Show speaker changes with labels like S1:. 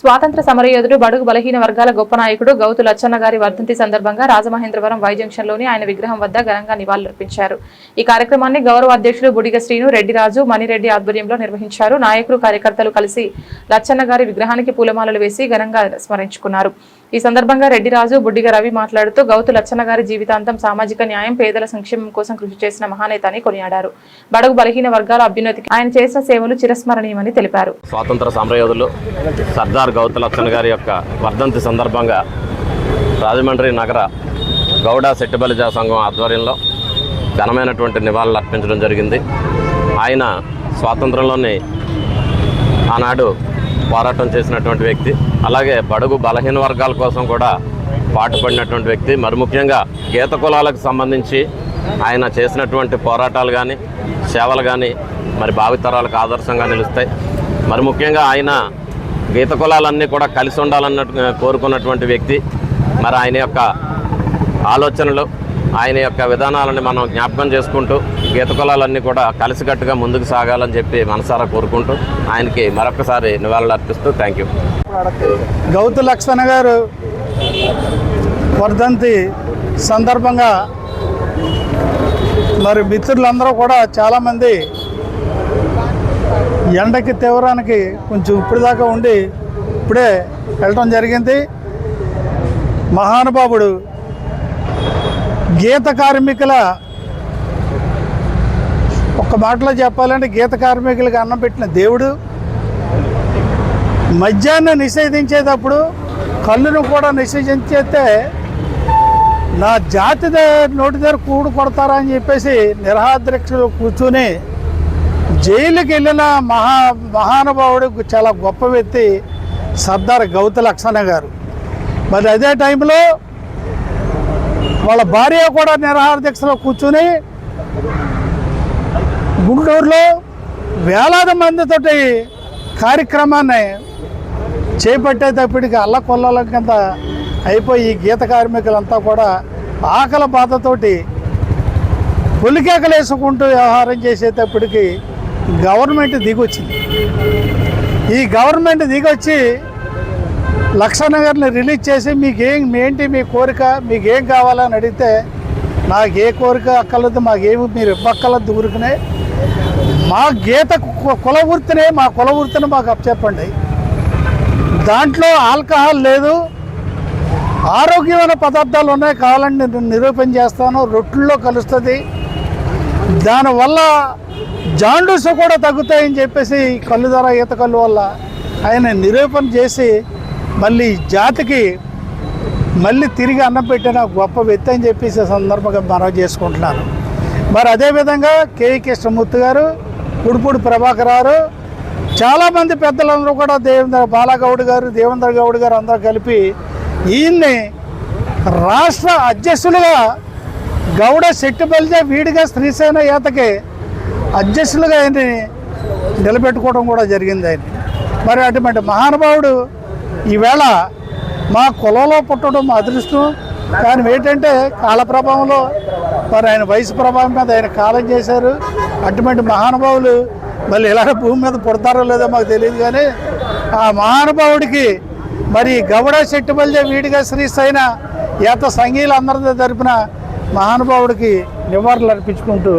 S1: స్వాతంత్ర సమరయోధుడు బడుగు బలహీన వర్గాల గొప్ప నాయకుడు గౌతు లచ్చన్న గారి వర్ధంతి సందర్భంగా రాజమహేంద్రవరం వై జంక్షన్ లోని ఆయన విగ్రహం వద్ద ఘనంగా నివాళులర్పించారు. ఈ కార్యక్రమాన్ని గౌరవ అధ్యక్షులు బుడిగ శ్రీను, రెడ్డిరాజు, మణిరెడ్డి ఆధ్వర్యంలో నిర్వహించారు. నాయకులు, కార్యకర్తలు కలిసి లచ్చన్న గారి విగ్రహానికి పూలమాలలు వేసి ఘనంగా స్మరించుకున్నారు. ఈ సందర్భంగా రెడ్డిరాజు, బుడ్డిగ రవి మాట్లాడుతూ గౌతు లచ్చన్న గారి జీవితాంతం సామాజిక న్యాయం, పేదల సంక్షేమం కోసం కృషి చేసిన మహానేత అని కొనియాడారు. బడుగు బలహీన వర్గాల అభ్యున్నతికి ఆయన చేసిన సేవలు చిరస్మరణీయమని తెలిపారు.
S2: స్వాతంత్ర సమరయోధులు సర్దార్ గౌతు లచ్చన్న గారి యొక్క వర్ధంతి సందర్భంగా రాజమండ్రి నగర గౌడ సెట్టిబలిజా సంఘం ఆధ్వర్యంలో ఘనమైనటువంటి నివాళులు అర్పించడం జరిగింది. ఆయన స్వాతంత్రంలోని ఆనాడు పోరాటం చేసినటువంటి వ్యక్తి, అలాగే బడుగు బలహీన వర్గాల కోసం కూడా పాటుపడినటువంటి వ్యక్తి. మరి ముఖ్యంగా గీత కులాలకు సంబంధించి ఆయన చేసినటువంటి పోరాటాలు కానీ సేవలు కానీ మరి భావితరాలకు ఆదర్శంగా నిలుస్తాయి. మరి ముఖ్యంగా ఆయన గీత కులాలన్నీ కూడా కలిసి ఉండాలన్నట్టు కోరుకున్నటువంటి వ్యక్తి. మరి ఆయన యొక్క ఆలోచనలు, ఆయన యొక్క విధానాలని మనం జ్ఞాపకం చేసుకుంటూ గీత కులాలన్నీ కూడా కలిసికట్టుగా ముందుకు సాగాలని చెప్పి మనసారా కోరుకుంటూ ఆయనకి మరొకసారి నివాళులు అర్పిస్తూ థ్యాంక్ యూ.
S3: గౌతు లచ్చన్న గారు వర్ధంతి సందర్భంగా మరి మిత్రులందరూ కూడా చాలామంది ఎండకి తీవ్రానికి కొంచెం ఇప్పటిదాకా ఉండి ఇప్పుడే వెళ్ళటం జరిగింది. మహానుభావుడు గీత కార్మికుల, ఒక్క మాటలో చెప్పాలంటే గీత కార్మికులకు అన్నం పెట్టిన దేవుడు. మద్యాన్ని నిషేధించేటప్పుడు కళ్ళును కూడా నిషేధించేస్తే నా జాతి నోటి దగ్గర కూడు కొడతారా అని చెప్పేసి నిరహాధ్యక్షులు కూర్చుని జైలుకి వెళ్ళిన మహానుభావుడు, చాలా గొప్ప వ్యక్తి సర్దార్ గౌతు లచ్చన్న గారు. మరి అదే టైంలో వాళ్ళ భార్య కూడా నిరహాధ్యక్షలో కూర్చుని గుంటూరులో వేలాది మందితోటి కార్యక్రమాన్ని చేపట్టేటప్పటికి అల్లకొల్లల కింద అయిపోయి గీత కార్మికులంతా కూడా ఆకలి బాధతోటి పులికేకలు వేసుకుంటూ వ్యవహారం చేసేటప్పటికి గవర్నమెంట్ దిగొచ్చింది. ఈ గవర్నమెంట్ దిగొచ్చి లచ్చన్న గారిని రిలీజ్ చేసి ఏంటి మీ కోరిక, మీకేం కావాలని అడిగితే నాకు ఏ కోరిక అక్కర్లేదు, మాకేమి మీరు ఇవ్వక్కర్లేదు ఊరికనే, మా గీత కుల వృత్తినే, మా కుల వృత్తిని మాకు అప్పచెప్పండి, దాంట్లో ఆల్కహాల్ లేదు, ఆరోగ్యమైన పదార్థాలు ఉన్నాయి, కావాలని నేను నిరూపణ చేస్తాను, రొట్టెల్లో కలుస్తుంది, దానివల్ల జాండూస్ కూడా తగ్గుతాయని చెప్పేసి కళ్ళు ధర ఈత కళ్ళు వల్ల ఆయన నిరూపణ చేసి మళ్ళీ జాతికి మళ్ళీ తిరిగి అన్నం పెట్టిన గొప్ప వ్యక్తి అని చెప్పేసి సందర్భంగా మనవి చేసుకుంటున్నాను. మరి అదేవిధంగా కేఈ కృష్ణమూర్తి గారు, పుడిపూడి ప్రభాకర్ గారు, చాలామంది పెద్దలందరూ కూడా బాలగౌడ్ గారు, దేవేంద్ర గౌడ్ గారు అందరూ కలిపి ఈయన్ని రాష్ట్ర అధ్యక్షులుగా గౌడ సెట్టిబలిజా వీడిగా శ్రీసేన యాతకి అధ్యక్షులుగా ఆయన్ని నిలబెట్టుకోవడం కూడా జరిగింది. ఆయన మరి అటువంటి మహానుభావుడు ఈవేళ మా కులంలో పుట్టడం మా అదృష్టం. కానీ ఏంటంటే కాల ప్రభావంలో మరి ఆయన వయసు ప్రభావం మీద ఆయన కాలం చేశారు. అటువంటి మహానుభావులు మళ్ళీ ఇలాగ భూమి మీద పుడతారో లేదో మాకు తెలియదు. కానీ ఆ మహానుభావుడికి మరి గౌడ సెట్టిబలిజా వీడిగా శ్రీసేన యాత సంఘీయులందరి తరపున మహానుభావుడికి నివాళులు అర్పించుకుంటూ